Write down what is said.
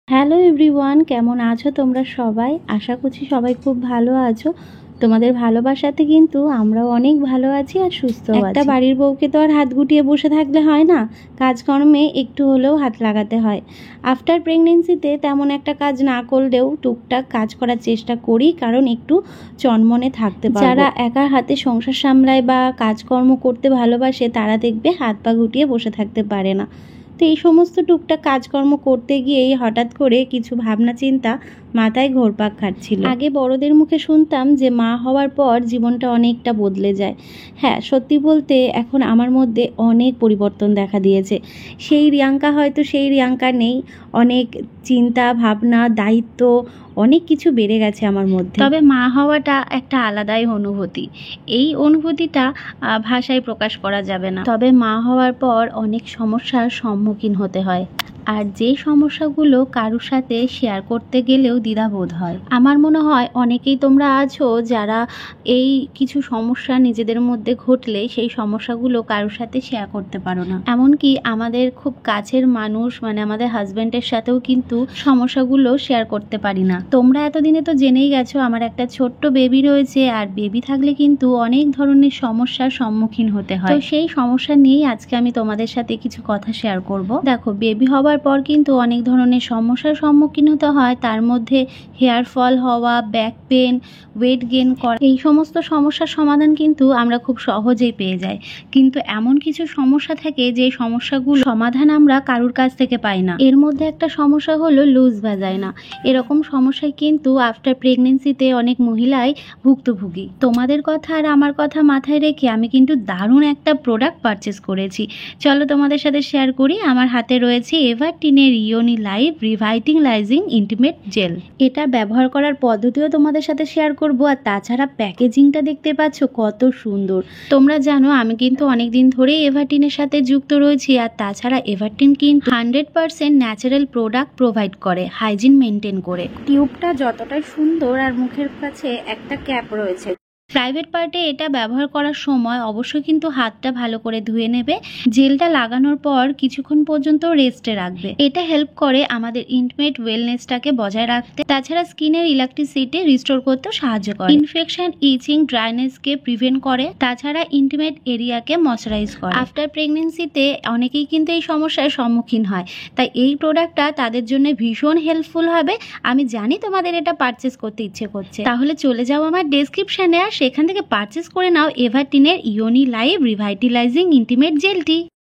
Hello everyone, কেমন আছো তোমরা সবাই? আশা করছি সবাই খুব ভালো আছো। তোমাদের ভালোবাসাতে কিন্তু আমরাও অনেক ভালো আছি আর সুস্থ আছি। একটা বাড়ির বউকে তো আর হাত গুটিয়ে বসে থাকলে হয় না, কাজকর্মে একটু হলেও হাত লাগাতে হয়। আফটার প্রেগনেন্সিতে তেমন একটা কাজ না করলেও টুকটাক কাজ করার চেষ্টা করি, কারণ একটু চনমনে থাকতে পারবো। যারা একা হাতে সংসার সামলায় বা কাজকর্ম করতে ভালোবাসে তারা দেখবে হাত পা গুটিয়ে বসে থাকতে পারে না। তো এই সমস্ত টুকটাক কাজকর্ম করতে গিয়েই হঠাৎ করে কিছু ভাবনা চিন্তা মাথায় ঘোরপাক খাচ্ছিল। আগে বড়দের মুখে শুনতাম যে মা হওয়ার পর জীবনটা অনেকটা বদলে যায়। হ্যাঁ, সত্যি বলতে এখন আমার মধ্যে অনেক পরিবর্তন দেখা দিয়েছে। সেই রিয়াঙ্কা হয়তো সেই রিয়াঙ্কা নেই, অনেক চিন্তা ভাবনা দায়িত্ব অনেক কিছু বেড়ে গেছে আমার মধ্যে। তবে মা হওয়াটা একটা আলাদাই অনুভূতি। এই অনুভূতিটা ভাষায় প্রকাশ করা যাবে না। তবে মা হওয়ার পর অনেক সমস্যার সম্মুখীন হতে হয়, আর যে সমস্যাগুলো কারোর সাথে শেয়ার করতে গেলেও দ্বিধাবোধ হয়। আমার মনে হয় অনেকেই তোমরা আছো যারা এই কিছু সমস্যা নিজেদের মধ্যে ঘটলে সেই সমস্যাগুলো কারোর সাথে শেয়ার করতে পারো না। এমনকি আমাদের খুব কাছের মানুষ মানে আমাদের হাজব্যান্ডের সাথেও কিন্তু সমস্যাগুলো শেয়ার করতে পারি না। তোমরা এতদিনে তো জেনেই গেছো আমার একটা ছোট্ট বেবি রয়েছে, আর বেবি থাকলে কিন্তু অনেক ধরনের সমস্যার সম্মুখীন হতে হয়। তো সেই সমস্যা নিয়েই আজকে আমি তোমাদের সাথে কিছু কথা শেয়ার করব। দেখো, বেবি হবার পর কিন্তু অনেক ধরনের সমস্যার সম্মুখীন হতে হয়। তার মধ্যে হেয়ার ফল হওয়া, ব্যাক পেন, ওয়েট গেইন করা, এই সমস্ত সমস্যার সমাধান কিন্তু আমরা খুব সহজেই পেয়ে যাই। কিন্তু এমন কিছু সমস্যা থাকে যে সমস্যাগুলো সমাধান আমরা কারোর কাছ থেকে পাই না। এর মধ্যে একটা সমস্যা হলো লুজ ভ্যাজাইনা। এরকম সমস্যায় কিন্তু আফটার প্রেগনেন্সিতে অনেক মহিলাই ভুক্তভোগী। তোমাদের কথা আর আমার কথা মাথায় রেখে আমি কিন্তু দারুণ একটা প্রোডাক্ট পারচেস করেছি। চলো তোমাদের সাথে শেয়ার করি। আমার হাতে রয়েছে এভারটিনের ইওনি লাইভ রিভাইটালাইজিং ইন্টিমেট জেল। এটা ব্যবহার করার পদ্ধতিও তোমাদের সাথে শেয়ার করব, আর তাছাড়া প্যাকেজিংটা দেখতে পাচ্ছ কত সুন্দর। তোমরা জানো আমি কিন্তু অনেকদিন ধরেই এভারটিনের সাথে যুক্ত রয়েছি, আর তাছাড়া এভারটিন কিন্তু 100% ন্যাচারাল প্রোডাক্ট প্রোভাইড করে হাইজিন মেনটেন করে। টিউবটা যতটাই সুন্দর, আর মুখের কাছে একটা ক্যাপ রয়েছে। প্রাইভেট পার্টে এটা ব্যবহার করার সময় অবশ্যই কিন্তু হাতটা ভালো করে ধুয়ে নেবে। জেলটা লাগানোর পর কিছুক্ষণ পর্যন্ত রেস্টে রাখবে। এটা হেল্প করে আমাদের ইন্টিমেট ওয়েলনেসটাকে বজায় রাখতে। তাছাড়া স্কিনের ইলাস্টিসিটি রিস্টোর করতেও সাহায্য করে। ইনফেকশন, ইচিং, ড্রাইনেসকে প্রিভেন্ট করে। তাছাড়া ইন্টিমেট এরিয়াকে ময়শ্চারাইজ করে। আফটার প্রেগনেন্সিতে অনেকেই কিন্তু এই সমস্যার সম্মুখীন হয়, তাই এই প্রোডাক্টটা তাদের জন্য ভীষণ হেল্পফুল হবে। আমি জানি তোমাদের এটা পারচেস করতে ইচ্ছে করছে, তাহলে চলে যাও আমার ডেসক্রিপশনে আর সেখান থেকে পারচেস করে নাও এভারটিনের ইওনি লাইভ রিভাইটালাইজিং ইন্টিমেট জেলটি।